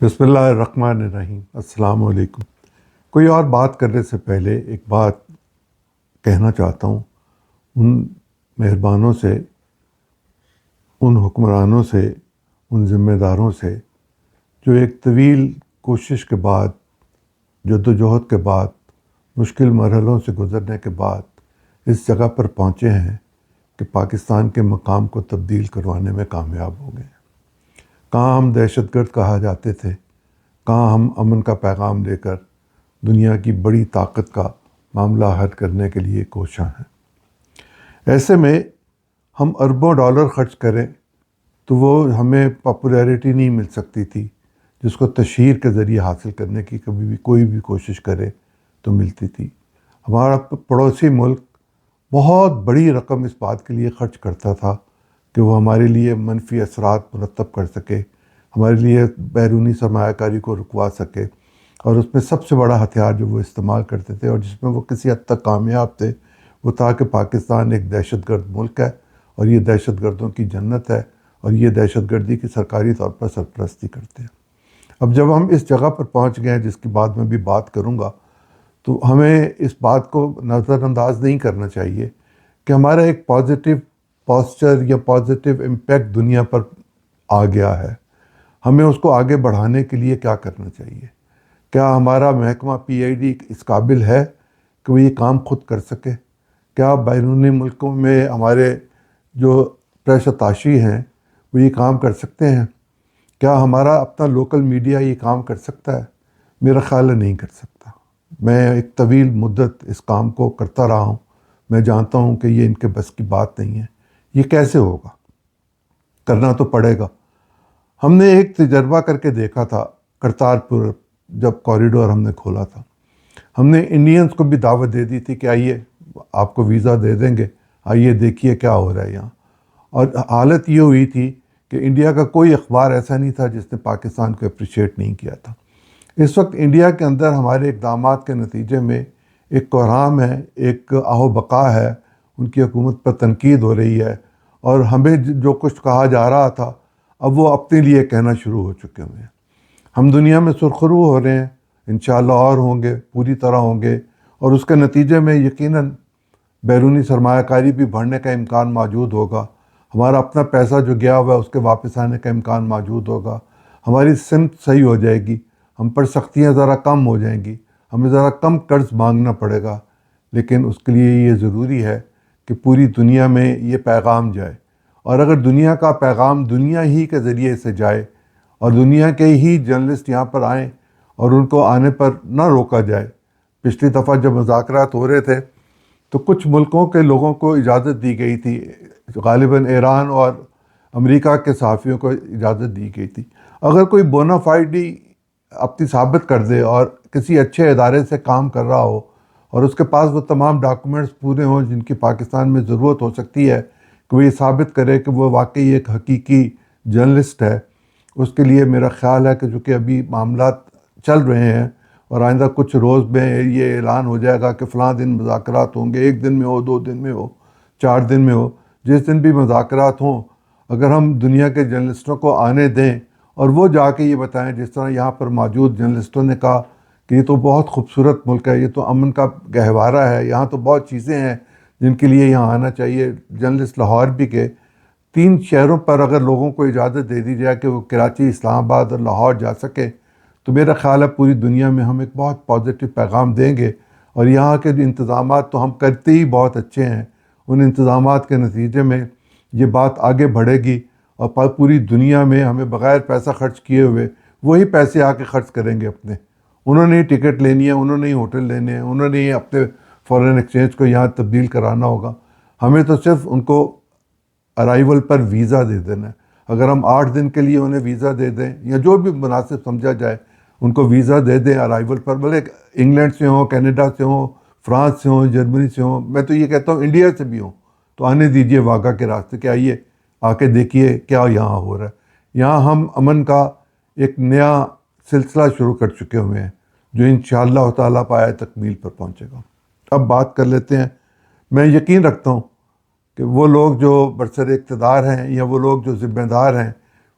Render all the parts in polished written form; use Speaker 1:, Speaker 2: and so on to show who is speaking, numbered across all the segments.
Speaker 1: بسم اللہ الرحمن الرحیم۔ السلام علیکم۔ کوئی اور بات کرنے سے پہلے ایک بات کہنا چاہتا ہوں ان مہربانوں سے، ان حکمرانوں سے، ان ذمہ داروں سے جو ایک طویل کوشش کے بعد، جدوجہد کے بعد، مشکل مرحلوں سے گزرنے کے بعد اس جگہ پر پہنچے ہیں کہ پاکستان کے مقام کو تبدیل کروانے میں کامیاب ہو گئے۔ کہاں ہم دہشت گرد کہا جاتے تھے، کہاں ہم امن کا پیغام لے کر دنیا کی بڑی طاقت کا معاملہ حل کرنے کے لیے کوشاں ہیں۔ ایسے میں ہم اربوں ڈالر خرچ کریں تو وہ ہمیں پاپولیرٹی نہیں مل سکتی تھی جس کو تشہیر کے ذریعے حاصل کرنے کی کبھی بھی کوئی بھی کوشش کرے تو ملتی تھی۔ ہمارا پڑوسی ملک بہت بڑی رقم اس بات کے لیے خرچ کرتا تھا کہ وہ ہمارے لیے منفی اثرات مرتب کر سکے، ہمارے لیے بیرونی سرمایہ کاری کو رکوا سکے، اور اس میں سب سے بڑا ہتھیار جو وہ استعمال کرتے تھے اور جس میں وہ کسی حد تک کامیاب تھے وہ تھا کہ پاکستان ایک دہشت گرد ملک ہے اور یہ دہشت گردوں کی جنت ہے اور یہ دہشت گردی کی سرکاری طور پر سرپرستی کرتے ہیں۔ اب جب ہم اس جگہ پر پہنچ گئے ہیں جس کی بعد میں بھی بات کروں گا، تو ہمیں اس بات کو نظر انداز نہیں کرنا چاہیے کہ ہمارا ایک پازیٹیو پاسچر یا پازیٹیو امپیکٹ دنیا پر آ گیا ہے۔ ہمیں اس کو آگے بڑھانے کے لیے کیا کرنا چاہیے؟ کیا ہمارا محکمہ پی آئی ڈی اس قابل ہے کہ وہ یہ کام خود کر سکے؟ کیا بیرونی ملکوں میں ہمارے جو پریشر تاشی ہیں وہ یہ کام کر سکتے ہیں؟ کیا ہمارا اپنا لوکل میڈیا یہ کام کر سکتا ہے؟ میرا خیال ہے نہیں کر سکتا۔ میں ایک طویل مدت اس کام کو کرتا رہا ہوں، میں جانتا ہوں کہ یہ ان کے بس کی بات نہیں ہے۔ یہ کیسے ہوگا؟ کرنا تو پڑے گا۔ ہم نے ایک تجربہ کر کے دیکھا تھا کرتارپور، جب کوریڈور ہم نے کھولا تھا، ہم نے انڈینز کو بھی دعوت دے دی تھی کہ آئیے آپ کو ویزا دے دیں گے، آئیے دیکھیے کیا ہو رہا ہے یہاں۔ اور حالت یہ ہوئی تھی کہ انڈیا کا کوئی اخبار ایسا نہیں تھا جس نے پاکستان کو اپریشیٹ نہیں کیا تھا۔ اس وقت انڈیا کے اندر ہمارے اقدامات کے نتیجے میں ایک کوہرام ہے، ایک آہ و بقا ہے، ان کی حکومت پر تنقید ہو رہی ہے، اور ہمیں جو کچھ کہا جا رہا تھا اب وہ اپنے لیے کہنا شروع ہو چکے ہوئے ہیں۔ ہم دنیا میں سرخرو ہو رہے ہیں، انشاءاللہ اور ہوں گے، پوری طرح ہوں گے، اور اس کے نتیجے میں یقیناً بیرونی سرمایہ کاری بھی بڑھنے کا امکان موجود ہوگا، ہمارا اپنا پیسہ جو گیا ہوا ہے اس کے واپس آنے کا امکان موجود ہوگا، ہماری سمت صحیح ہو جائے گی، ہم پر سختیاں ذرا کم ہو جائیں گی، ہمیں ذرا کم قرض مانگنا پڑے گا۔ لیکن اس کے لیے یہ ضروری ہے کہ پوری دنیا میں یہ پیغام جائے، اور اگر دنیا کا پیغام دنیا ہی کے ذریعے سے جائے اور دنیا کے ہی جرنلسٹ یہاں پر آئیں اور ان کو آنے پر نہ روکا جائے۔ پچھلی دفعہ جب مذاکرات ہو رہے تھے تو کچھ ملکوں کے لوگوں کو اجازت دی گئی تھی، غالباً ایران اور امریکہ کے صحافیوں کو اجازت دی گئی تھی۔ اگر کوئی بونا فائیڈی اپنی ثابت کر دے اور کسی اچھے ادارے سے کام کر رہا ہو اور اس کے پاس وہ تمام ڈاکومنٹس پورے ہوں جن کی پاکستان میں ضرورت ہو سکتی ہے کہ وہ یہ ثابت کرے کہ وہ واقعی ایک حقیقی جرنلسٹ ہے، اس کے لیے میرا خیال ہے کہ چونکہ ابھی معاملات چل رہے ہیں اور آئندہ کچھ روز میں یہ اعلان ہو جائے گا کہ فلاں دن مذاکرات ہوں گے، 1 دن میں ہو، 2 دن میں ہو، 4 دن میں ہو، جس دن بھی مذاکرات ہوں، اگر ہم دنیا کے جرنلسٹوں کو آنے دیں اور وہ جا کے یہ بتائیں، جس طرح یہاں پر موجود جرنلسٹوں نے کہا کہ یہ تو بہت خوبصورت ملک ہے، یہ تو امن کا گہوارہ ہے، یہاں تو بہت چیزیں ہیں جن کے لیے یہاں آنا چاہیے۔ جرنلسٹ لاہور بھی کے 3 شہروں پر اگر لوگوں کو اجازت دے دی جائے کہ وہ کراچی، اسلام آباد اور لاہور جا سکے تو میرا خیال ہے پوری دنیا میں ہم ایک بہت پازیٹیو پیغام دیں گے، اور یہاں کے جو انتظامات تو ہم کرتے ہی بہت اچھے ہیں، ان انتظامات کے نتیجے میں یہ بات آگے بڑھے گی اور پوری دنیا میں ہمیں بغیر پیسہ خرچ کیے ہوئے وہی پیسے آ کے خرچ کریں گے اپنے۔ انہوں نے ہی ٹکٹ لینی ہے، انہوں نے ہی ہوٹل لینے ہیں، انہوں نے ہی اپنے فارن ایکسچینج کو یہاں تبدیل کرانا ہوگا، ہمیں تو صرف ان کو ارائیول پر ویزا دے دینا ہے۔ اگر ہم 8 دن کے لیے انہیں ویزا دے دیں یا جو بھی مناسب سمجھا جائے ان کو ویزا دے دیں ارائیول پر، بھلے انگلینڈ سے ہوں، کینیڈا سے ہوں، فرانس سے ہوں، جرمنی سے ہوں، میں تو یہ کہتا ہوں انڈیا سے بھی ہوں، تو آنے دیجئے واگا کے راستے کہ آئیے آ کے دیکھیے کیا یہاں ہو رہا ہے۔ یہاں ہم امن کا ایک نیا سلسلہ شروع کر چکے ہوئے ہیں جو انشاءاللہ تعالیٰ پایہ تکمیل پر پہنچے گا۔ اب بات کر لیتے ہیں۔ میں یقین رکھتا ہوں کہ وہ لوگ جو برسر اقتدار ہیں یا وہ لوگ جو ذمہ دار ہیں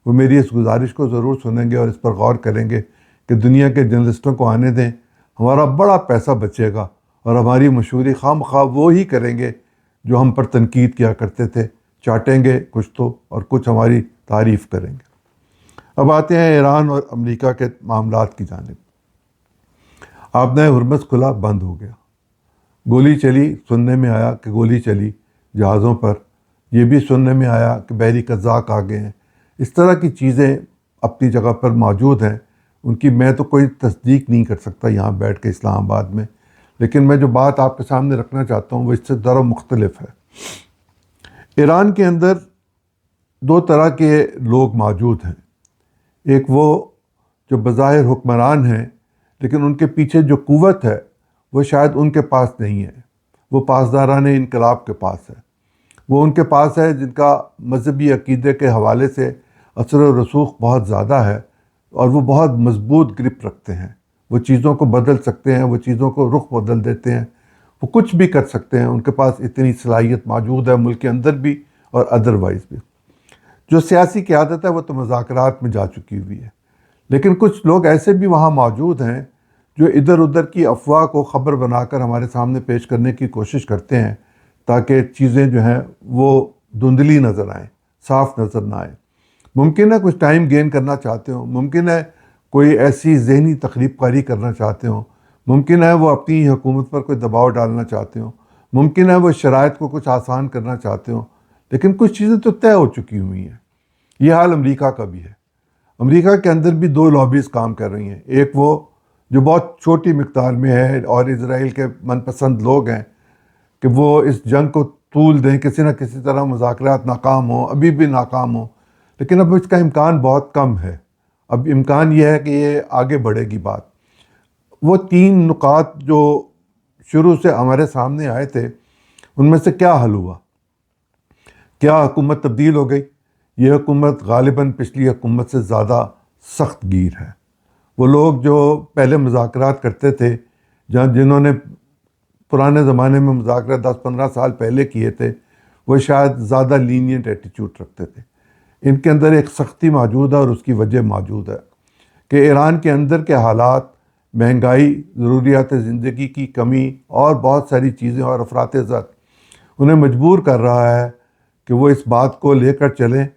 Speaker 1: وہ میری اس گزارش کو ضرور سنیں گے اور اس پر غور کریں گے کہ دنیا کے جرنلسٹوں کو آنے دیں، ہمارا بڑا پیسہ بچے گا اور ہماری مشہوری خواہ وہ ہی کریں گے جو ہم پر تنقید کیا کرتے تھے، چاٹیں گے کچھ تو اور کچھ ہماری تعریف کریں گے۔ اب آتے ہیں ایران اور امریکہ کے معاملات کی جانب۔ آپ نے ہرمز کھلا، بند ہو گیا، گولی چلی، سننے میں آیا کہ گولی چلی جہازوں پر، یہ بھی سننے میں آیا کہ بحری قزاق آ گئے ہیں۔ اس طرح کی چیزیں اپنی جگہ پر موجود ہیں، ان کی میں تو کوئی تصدیق نہیں کر سکتا یہاں بیٹھ کے اسلام آباد میں، لیکن میں جو بات آپ کے سامنے رکھنا چاہتا ہوں وہ اس سے ذرا مختلف ہے۔ ایران کے اندر دو طرح کے لوگ موجود ہیں، ایک وہ جو بظاہر حکمران ہیں لیکن ان کے پیچھے جو قوت ہے وہ شاید ان کے پاس نہیں ہے، وہ پاسداران انقلاب کے پاس ہے، وہ ان کے پاس ہے جن کا مذہبی عقیدے کے حوالے سے اثر و رسوخ بہت زیادہ ہے اور وہ بہت مضبوط گرپ رکھتے ہیں، وہ چیزوں کو بدل سکتے ہیں، وہ چیزوں کو رخ بدل دیتے ہیں، وہ کچھ بھی کر سکتے ہیں، ان کے پاس اتنی صلاحیت موجود ہے ملک کے اندر بھی اور ادروائز بھی۔ جو سیاسی قیادت ہے وہ تو مذاکرات میں جا چکی ہوئی ہے، لیکن کچھ لوگ ایسے بھی وہاں موجود ہیں جو ادھر ادھر کی افواہ کو خبر بنا کر ہمارے سامنے پیش کرنے کی کوشش کرتے ہیں تاکہ چیزیں جو ہیں وہ دھندلی نظر آئیں، صاف نظر نہ آئیں۔ ممکن ہے کچھ ٹائم گین کرنا چاہتے ہوں، ممکن ہے کوئی ایسی ذہنی تخریب کاری کرنا چاہتے ہوں، ممکن ہے وہ اپنی حکومت پر کوئی دباؤ ڈالنا چاہتے ہوں، ممکن ہے وہ شرائط کو کچھ آسان کرنا چاہتے ہوں، لیکن کچھ چیزیں تو طے ہو چکی ہوئی ہیں۔ یہ حال امریکہ کا بھی ہے۔ امریکہ کے اندر بھی دو لابیز کام کر رہی ہیں، ایک وہ جو بہت چھوٹی مقدار میں ہے اور اسرائیل کے من پسند لوگ ہیں کہ وہ اس جنگ کو طول دیں، کسی نہ کسی طرح مذاکرات ناکام ہوں، ابھی بھی ناکام ہوں، لیکن اب اس کا امکان بہت کم ہے۔ اب امکان یہ ہے کہ یہ آگے بڑھے گی بات۔ وہ تین نکات جو شروع سے ہمارے سامنے آئے تھے ان میں سے کیا حل ہوا؟ کیا حکومت تبدیل ہو گئی؟ یہ حکومت غالباً پچھلی حکومت سے زیادہ سخت گیر ہے۔ وہ لوگ جو پہلے مذاکرات کرتے تھے، جنہوں نے پرانے زمانے میں مذاکرات 10-15 سال پہلے کیے تھے، وہ شاید زیادہ لینینٹ ایٹیچیوڈ رکھتے تھے۔ ان کے اندر ایک سختی موجود ہے اور اس کی وجہ موجود ہے کہ ایران کے اندر کے حالات، مہنگائی، ضروریات زندگی کی کمی اور بہت ساری چیزیں اور افراط زر انہیں مجبور کر رہا ہے کہ وہ اس بات کو لے کر چلیں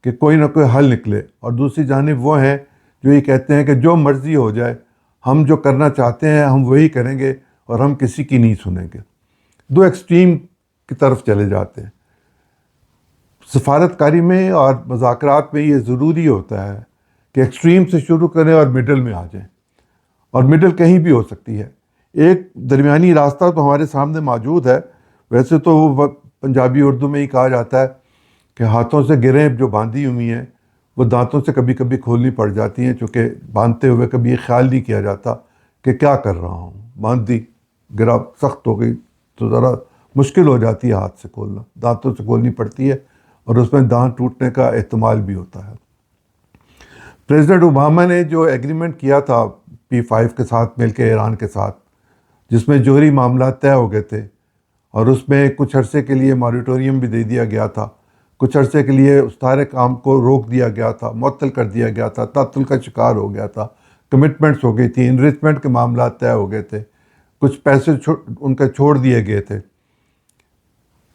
Speaker 1: کہ کوئی نہ کوئی حل نکلے، اور دوسری جانب وہ ہیں جو یہ کہتے ہیں کہ جو مرضی ہو جائے، ہم جو کرنا چاہتے ہیں ہم وہی کریں گے اور ہم کسی کی نہیں سنیں گے۔ دو ایکسٹریم کی طرف چلے جاتے ہیں۔ سفارت کاری میں اور مذاکرات میں یہ ضروری ہوتا ہے کہ ایکسٹریم سے شروع کریں اور مڈل میں آ جائیں، اور مڈل کہیں بھی ہو سکتی ہے۔ ایک درمیانی راستہ تو ہمارے سامنے موجود ہے۔ ویسے تو وہ پنجابی اردو میں ہی کہا جاتا ہے کہ ہاتھوں سے گریں جو باندھی ہوئی ہیں وہ دانتوں سے کبھی کبھی کھولنی پڑ جاتی ہیں، چونکہ باندھتے ہوئے کبھی یہ خیال نہیں کیا جاتا کہ کیا کر رہا ہوں، باندھ دی، گرا، سخت ہو گئی تو ذرا مشکل ہو جاتی ہے ہاتھ سے کھولنا، دانتوں سے کھولنی پڑتی ہے اور اس میں دانت ٹوٹنے کا احتمال بھی ہوتا ہے۔ پریزیڈنٹ اوباما نے جو ایگریمنٹ کیا تھا P5 کے ساتھ مل کے ایران کے ساتھ، جس میں جوہری معاملات طے ہو گئے تھے اور اس میں کچھ عرصے کے لیے موریٹوریم بھی دے دیا گیا تھا، کچھ عرصے کے لیے اس سارے کام کو روک دیا گیا تھا، معطل کر دیا گیا تھا، تعطل کا شکار ہو گیا تھا، کمٹمنٹس ہو گئی تھی، انریچمنٹ کے معاملات طے ہو گئے تھے، کچھ پیسے ان کے چھوڑ دیے گئے تھے،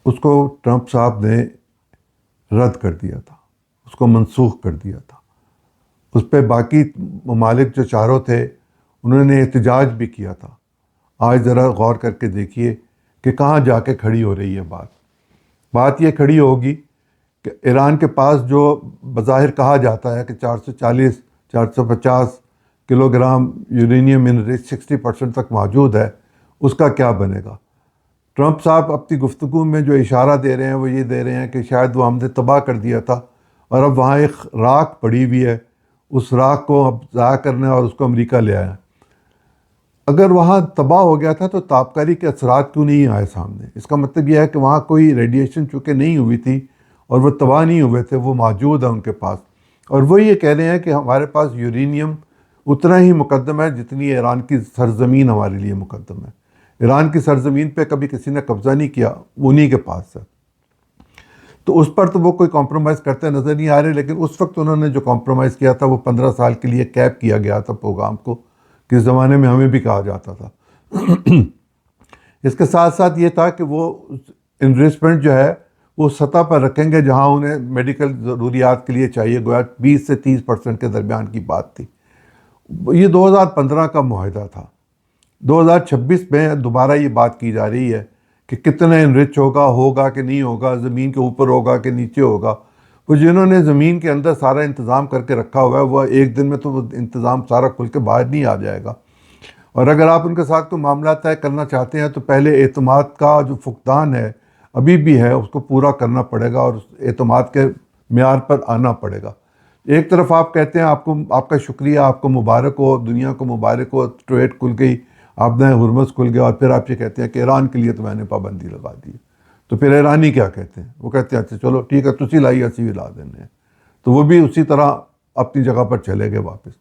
Speaker 1: اس کو ٹرمپ صاحب نے رد کر دیا تھا، اس کو منسوخ کر دیا تھا۔ اس پہ باقی ممالک جو چاروں تھے انہوں نے احتجاج بھی کیا تھا۔ آج ذرا غور کر کے دیکھیے کہ کہاں جا کے کھڑی ہو رہی ہے بات یہ کھڑی ہوگی کہ ایران کے پاس جو بظاہر کہا جاتا ہے کہ 440-450 کلو گرام یورینیم انریچ 60% تک موجود ہے، اس کا کیا بنے گا؟ ٹرمپ صاحب اپنی گفتگو میں جو اشارہ دے رہے ہیں وہ یہ دے رہے ہیں کہ شاید وہ ہم نے تباہ کر دیا تھا اور اب وہاں ایک راکھ پڑی ہوئی ہے، اس راکھ کو اب ضائع کرنا ہے اور اس کو امریکہ لے آیا۔ اگر وہاں تباہ ہو گیا تھا تو تابکاری کے اثرات کیوں نہیں آئے سامنے؟ اس کا مطلب یہ ہے کہ وہاں کوئی ریڈیشن چونکہ نہیں ہوئی تھی اور وہ تباہ نہیں ہوئے تھے، وہ موجود ہے ان کے پاس، اور وہ یہ کہہ رہے ہیں کہ ہمارے پاس یورینیم اتنا ہی مقدم ہے جتنی ایران کی سرزمین ہمارے لیے مقدم ہے۔ ایران کی سرزمین پہ کبھی کسی نے قبضہ نہیں کیا، انہی کے پاس ہے۔ تو اس پر تو وہ کوئی کمپرومائز کرتے نظر نہیں آ رہے، لیکن اس وقت انہوں نے جو کمپرومائز کیا تھا وہ 15 سال کے لیے کیپ کیا گیا تھا پروگرام کو، کہ اس زمانے میں ہمیں بھی کہا جاتا تھا۔ اس کے ساتھ ساتھ یہ تھا کہ وہ انویسٹمنٹ جو ہے وہ سطح پر رکھیں گے جہاں انہیں میڈیکل ضروریات کے لیے چاہیے، گویا 20 سے 30% کے درمیان کی بات تھی۔ یہ 2015 کا معاہدہ تھا۔ 2026 میں دوبارہ یہ بات کی جا رہی ہے کہ کتنا انرچ ہوگا کہ نہیں ہوگا، زمین کے اوپر ہوگا کہ نیچے ہوگا۔ وہ جنہوں نے زمین کے اندر سارا انتظام کر کے رکھا ہوا ہے، وہ ایک دن میں تو وہ انتظام سارا کھل کے باہر نہیں آ جائے گا۔ اور اگر آپ ان کے ساتھ کوئی معاملات طے کرنا چاہتے ہیں تو پہلے اعتماد کا جو فقدان ہے ابھی بھی ہے، اس کو پورا کرنا پڑے گا اور اس اعتماد کے معیار پر آنا پڑے گا۔ ایک طرف آپ کہتے ہیں آپ کا شکریہ، آپ کو مبارک ہو، دنیا کو مبارک ہو، ٹریڈ کھل گئی، آپ نے ہرمز کھل گیا، اور پھر آپ یہ کہتے ہیں کہ ایران کے لیے تو میں نے پابندی لگا دی۔ تو پھر ایرانی کیا کہتے ہیں؟ وہ کہتے ہیں اچھا چلو ٹھیک ہے، تسی لائی اسی بھی لا دینے ہیں۔ تو وہ بھی اسی طرح اپنی جگہ پر چلے گئے واپس۔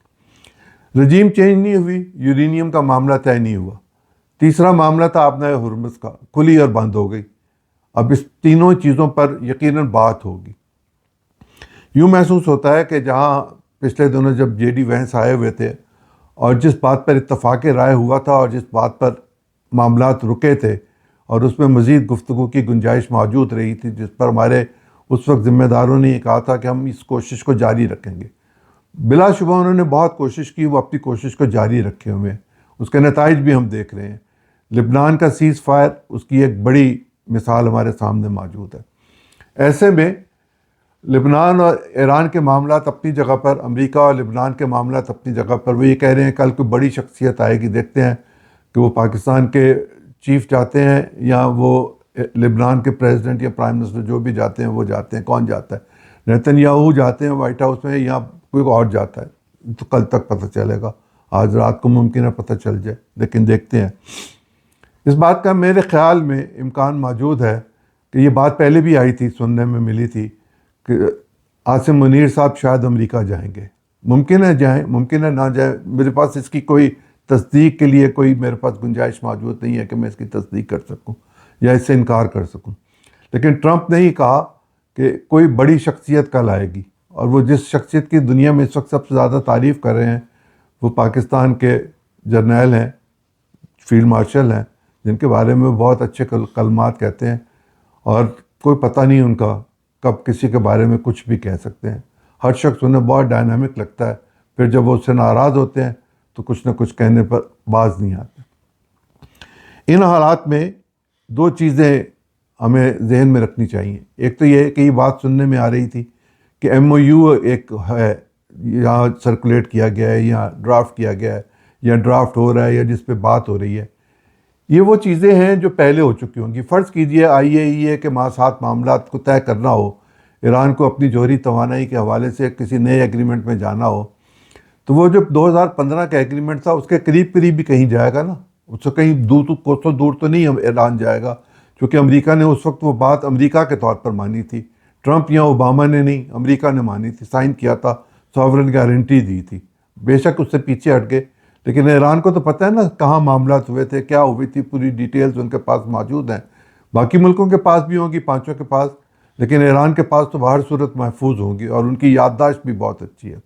Speaker 1: رجیم چینج نہیں ہوئی، یورینیم کا معاملہ طے نہیں ہوا۔ تیسرا معاملہ تھا آبنہ ہرمز کا، کھلی اور بند ہو گئی۔ اب اس تینوں چیزوں پر یقیناً بات ہوگی۔ یوں محسوس ہوتا ہے کہ جہاں پچھلے دنوں جب جے ڈی وینس آئے ہوئے تھے اور جس بات پر اتفاق رائے ہوا تھا اور جس بات پر معاملات رکے تھے اور اس میں مزید گفتگو کی گنجائش موجود رہی تھی، جس پر ہمارے اس وقت ذمہ داروں نے یہ کہا تھا کہ ہم اس کوشش کو جاری رکھیں گے، بلا شبہ انہوں نے بہت کوشش کی، وہ اپنی کوشش کو جاری رکھے ہوئے ہیں۔ اس کے نتائج بھی ہم دیکھ رہے ہیں۔ لبنان کا سیز فائر اس کی ایک بڑی مثال ہمارے سامنے موجود ہے۔ ایسے میں لبنان اور ایران کے معاملات اپنی جگہ پر، امریکہ اور لبنان کے معاملات اپنی جگہ پر، وہ یہ کہہ رہے ہیں کل کوئی بڑی شخصیت آئے گی، دیکھتے ہیں کہ وہ پاکستان کے چیف جاتے ہیں یا وہ لبنان کے پریزیڈنٹ یا پرائم منسٹر جو بھی جاتے ہیں وہ جاتے ہیں۔ کون جاتا ہے؟ نیتن یاہو جاتے ہیں وائٹ ہاؤس میں یا کوئی اور جاتا ہے؟ تو کل تک پتہ چلے گا، آج رات کو ممکن ہے پتہ چل جائے، لیکن دیکھتے ہیں۔ اس بات کا میرے خیال میں امکان موجود ہے کہ یہ بات پہلے بھی آئی تھی، سننے میں ملی تھی کہ عاصم منیر صاحب شاید امریکہ جائیں گے۔ ممکن ہے جائیں، ممکن ہے نہ جائیں، میرے پاس اس کی کوئی تصدیق کے لیے کوئی میرے پاس گنجائش موجود نہیں ہے کہ میں اس کی تصدیق کر سکوں یا اس سے انکار کر سکوں۔ لیکن ٹرمپ نے ہی کہا کہ کوئی بڑی شخصیت کل آئے گی، اور وہ جس شخصیت کی دنیا میں اس وقت سب سے زیادہ تعریف کر رہے ہیں وہ پاکستان کے جرنیل ہیں، فیلڈ مارشل ہیں، جن کے بارے میں بہت اچھے کلمات کہتے ہیں، اور کوئی پتہ نہیں ان کا کب کسی کے بارے میں کچھ بھی کہہ سکتے ہیں۔ ہر شخص انہیں بہت ڈائنامک لگتا ہے، پھر جب وہ اس سے ناراض ہوتے ہیں تو کچھ نہ کچھ کہنے پر باز نہیں آتے۔ ان حالات میں دو چیزیں ہمیں ذہن میں رکھنی چاہیے۔ ایک تو یہ کہ یہ بات سننے میں آ رہی تھی کہ ایم او یو ایک ہے، یہاں سرکولیٹ کیا گیا ہے یا ڈرافٹ کیا گیا ہے یا ڈرافٹ ہو رہا ہے یا جس پہ بات ہو رہی ہے، یہ وہ چیزیں ہیں جو پہلے ہو چکی ہوں گی۔ فرض کیجئے IAEA کے ساتھ معاملات کو طے کرنا ہو، ایران کو اپنی جوہری توانائی کے حوالے سے کسی نئے ایگریمنٹ میں جانا ہو، تو وہ جو 2015 کا ایگریمنٹ تھا اس کے قریب قریب بھی کہیں جائے گا نا، اس سے کہیں دور تو نہیں ایران جائے گا، کیونکہ امریکہ نے اس وقت وہ بات امریکہ کے طور پر مانی تھی، ٹرمپ یا اوباما نے نہیں، امریکہ نے مانی تھی، سائن کیا تھا، ساورن گارنٹی دی تھی۔ بے شک اس سے پیچھے ہٹ گئے، لیکن ایران کو تو پتہ ہے نا کہاں معاملات ہوئے تھے، کیا ہوئی تھی، پوری ڈیٹیلز ان کے پاس موجود ہیں۔ باقی ملکوں کے پاس بھی ہوں گی، پانچوں کے پاس، لیکن ایران کے پاس تو بہر صورت محفوظ ہوں گی، اور ان کی یادداشت بھی بہت اچھی ہے۔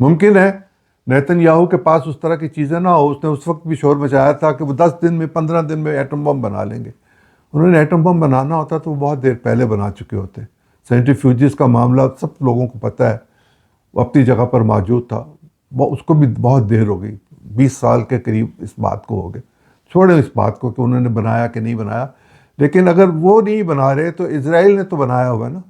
Speaker 1: ممکن ہے نیتن یاہو کے پاس اس طرح کی چیزیں نہ ہو، اس نے اس وقت بھی شور مچایا تھا کہ وہ 10 دن میں 15 دن میں ایٹم بم بنا لیں گے۔ انہوں نے ایٹم بم بنانا ہوتا تو وہ بہت دیر پہلے بنا چکے ہوتے۔ سینٹریفیوجز کا معاملہ سب لوگوں کو پتہ ہے، وہ اپنی جگہ پر موجود تھا، اس کو بھی بہت دیر ہو گئی، 20 سال کے قریب اس بات کو ہو گئے۔ چھوڑیں اس بات کو کہ انہوں نے بنایا کہ نہیں بنایا، لیکن اگر وہ نہیں بنا رہے تو اسرائیل نے تو بنایا ہوا ہے نا۔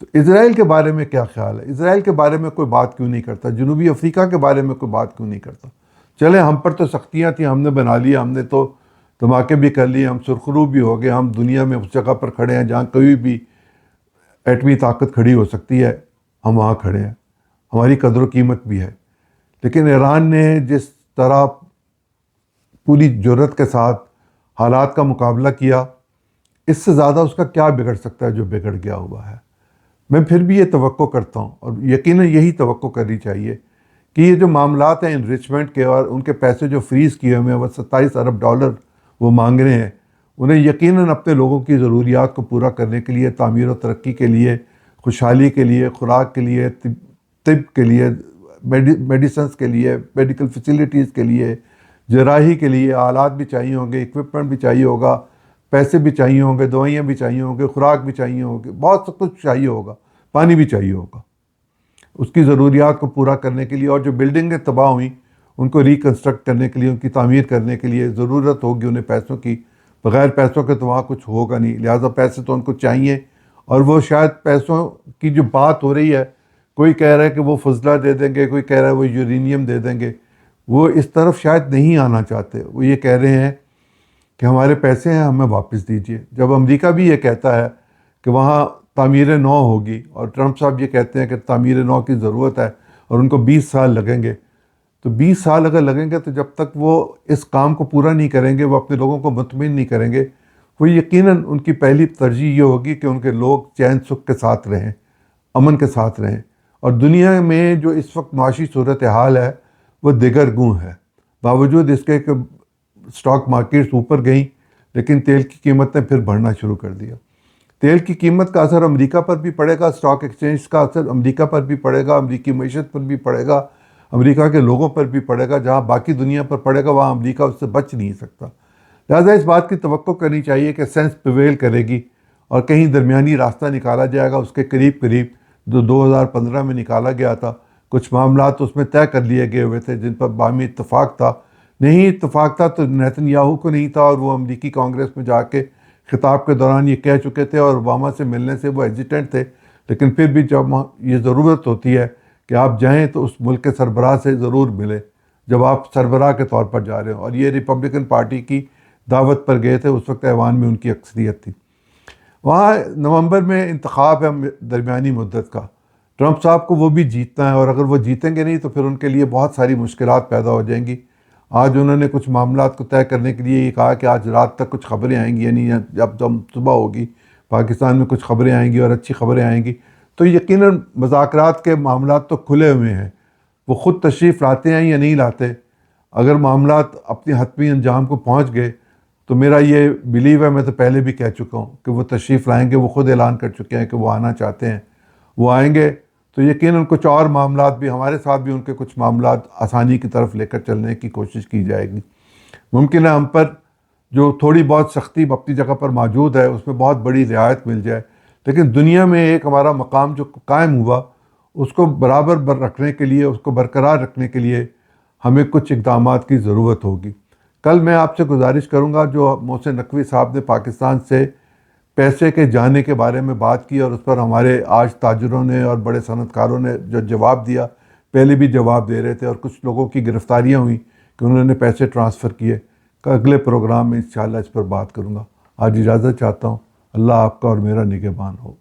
Speaker 1: تو اسرائیل کے بارے میں کیا خیال ہے؟ اسرائیل کے بارے میں کوئی بات کیوں نہیں کرتا؟ جنوبی افریقہ کے بارے میں کوئی بات کیوں نہیں کرتا؟ چلیں ہم پر تو سختیاں تھیں، ہم نے بنا لیا، ہم نے تو دھماکے بھی کر لیے، ہم سرخرو بھی ہو گئے، ہم دنیا میں اس جگہ پر کھڑے ہیں جہاں کوئی بھی ایٹمی طاقت کھڑی ہو سکتی ہے، ہم وہاں کھڑے ہیں، ہماری قدر و قیمت بھی ہے۔ لیکن ایران نے جس طرح پوری جرأت کے ساتھ حالات کا مقابلہ کیا، اس سے زیادہ اس کا کیا بگڑ سکتا ہے جو بگڑ گیا ہوا ہے۔ میں پھر بھی یہ توقع کرتا ہوں، اور یقیناً یہی توقع کرنی چاہیے کہ یہ جو معاملات ہیں انریچمنٹ کے اور ان کے پیسے جو فریز کیے ہوئے ہیں، وہ $27 ارب وہ مانگ رہے ہیں، انہیں یقیناً اپنے لوگوں کی ضروریات کو پورا کرنے کے لیے، تعمیر و ترقی کے لیے، خوشحالی کے لیے، خوراک کے لیے، طب کے لیے، میڈیسنس کے لیے، میڈیکل فیسلٹیز کے لیے، جراحی کے لیے آلات بھی چاہیے ہوں گے، اکوپمنٹ بھی چاہیے ہوگا، پیسے بھی چاہیے ہوں گے، دوائیاں بھی چاہیے ہوں گے، خوراک بھی چاہیے ہوگی، بہت سب کچھ چاہیے ہوگا، پانی بھی چاہیے ہوگا اس کی ضروریات کو پورا کرنے کے لیے۔ اور جو بلڈنگیں تباہ ہوئیں ان کو ریکنسٹرکٹ کرنے کے لیے، ان کی تعمیر کرنے کے لیے ضرورت ہوگی انہیں پیسوں کی، بغیر پیسوں کے تو وہاں کچھ ہوگا نہیں، لہٰذا پیسے تو ان کو چاہیے۔ اور وہ شاید پیسوں کی جو بات ہو رہی ہے، کوئی کہہ رہا ہے کہ وہ فضلہ دے دیں گے، کوئی کہہ رہا ہے وہ یورینیم دے دیں گے، وہ اس طرف شاید نہیں آنا چاہتے۔ وہ یہ کہہ رہے ہیں کہ ہمارے پیسے ہیں، ہمیں واپس دیجیے۔ جب امریکہ بھی یہ کہتا ہے کہ وہاں تعمیر نو ہوگی، اور ٹرمپ صاحب یہ کہتے ہیں کہ تعمیر نو کی ضرورت ہے اور ان کو 20 سال لگیں گے، تو 20 سال اگر لگیں گے تو جب تک وہ اس کام کو پورا نہیں کریں گے، وہ اپنے لوگوں کو مطمئن نہیں کریں گے، وہ یقیناً ان کی پہلی ترجیح یہ ہوگی کہ ان کے لوگ چین سکھ کے ساتھ رہیں، امن کے ساتھ رہیں۔ اور دنیا میں جو اس وقت معاشی صورتحال ہے وہ دیگر گوں ہے، باوجود اس کے کہ اسٹاک مارکیٹس اوپر گئیں، لیکن تیل کی قیمت نے پھر بڑھنا شروع کر دیا۔ تیل کی قیمت کا اثر امریکہ پر بھی پڑے گا، اسٹاک ایکسچینج کا اثر امریکہ پر بھی پڑے گا، امریکی معیشت پر بھی پڑے گا، امریکہ کے لوگوں پر بھی پڑے گا۔ جہاں باقی دنیا پر پڑے گا وہاں امریکہ اس سے بچ نہیں سکتا۔ لہٰذا اس بات کی توقع کرنی چاہیے کہ سینس پریویل کرے گی اور کہیں درمیانی راستہ نکالا جائے گا، اس کے قریب قریب جو 2015 میں نکالا گیا تھا۔ کچھ معاملات اس میں طے کر لیے گئے ہوئے تھے جن پر باہمی اتفاق تھا، نہیں اتفاق تھا تو نیتن یاہو کو نہیں تھا، اور وہ امریکی کانگریس میں جا کے خطاب کے دوران یہ کہہ چکے تھے، اور اوباما سے ملنے سے وہ ہیزیٹنٹ تھے، لیکن پھر بھی جب یہ ضرورت ہوتی ہے کہ آپ جائیں تو اس ملک کے سربراہ سے ضرور ملے جب آپ سربراہ کے طور پر جا رہے ہوں۔ اور یہ ریپبلکن پارٹی کی دعوت پر گئے تھے، اس وقت ایوان میں ان کی اکثریت تھی۔ وہاں نومبر میں انتخاب ہے درمیانی مدت کا، ٹرمپ صاحب کو وہ بھی جیتنا ہے، اور اگر وہ جیتیں گے نہیں تو پھر ان کے لیے بہت ساری مشکلات پیدا ہو جائیں گی۔ آج انہوں نے کچھ معاملات کو طے کرنے کے لیے یہ کہا کہ آج رات تک کچھ خبریں آئیں گی، یعنی جب صبح ہوگی پاکستان میں کچھ خبریں آئیں گی اور اچھی خبریں آئیں گی، تو یقیناً مذاکرات کے معاملات تو کھلے ہوئے ہیں، وہ خود تشریف لاتے ہیں یا نہیں لاتے۔ اگر معاملات اپنی حتمی انجام کو پہنچ گئے تو میرا یہ بلیو ہے، میں تو پہلے بھی کہہ چکا ہوں کہ وہ تشریف لائیں گے، وہ خود اعلان کر چکے ہیں کہ وہ آنا چاہتے ہیں، وہ آئیں گے تو یقیناً کچھ اور معاملات بھی ہمارے ساتھ بھی ان کے کچھ معاملات آسانی کی طرف لے کر چلنے کی کوشش کی جائے گی۔ ممکن ہے ہم پر جو تھوڑی بہت سختی اپنی جگہ پر موجود ہے اس میں بہت بڑی رعایت مل جائے، لیکن دنیا میں ایک ہمارا مقام جو قائم ہوا اس کو برابر رکھنے کے لیے، اس کو برقرار رکھنے کے لیے ہمیں کچھ اقدامات کی ضرورت ہوگی۔ کل میں آپ سے گزارش کروں گا، جو محسن نقوی صاحب نے پاکستان سے پیسے کے جانے کے بارے میں بات کی اور اس پر ہمارے آج تاجروں نے اور بڑے صنعت کاروں نے جو جواب دیا، پہلے بھی جواب دے رہے تھے، اور کچھ لوگوں کی گرفتاریاں ہوئیں کہ انہوں نے پیسے ٹرانسفر کیے، کہ اگلے پروگرام میں انشاءاللہ اس پر بات کروں گا۔ آج اجازت چاہتا ہوں، اللہ آپ کا اور میرا نگہبان ہو۔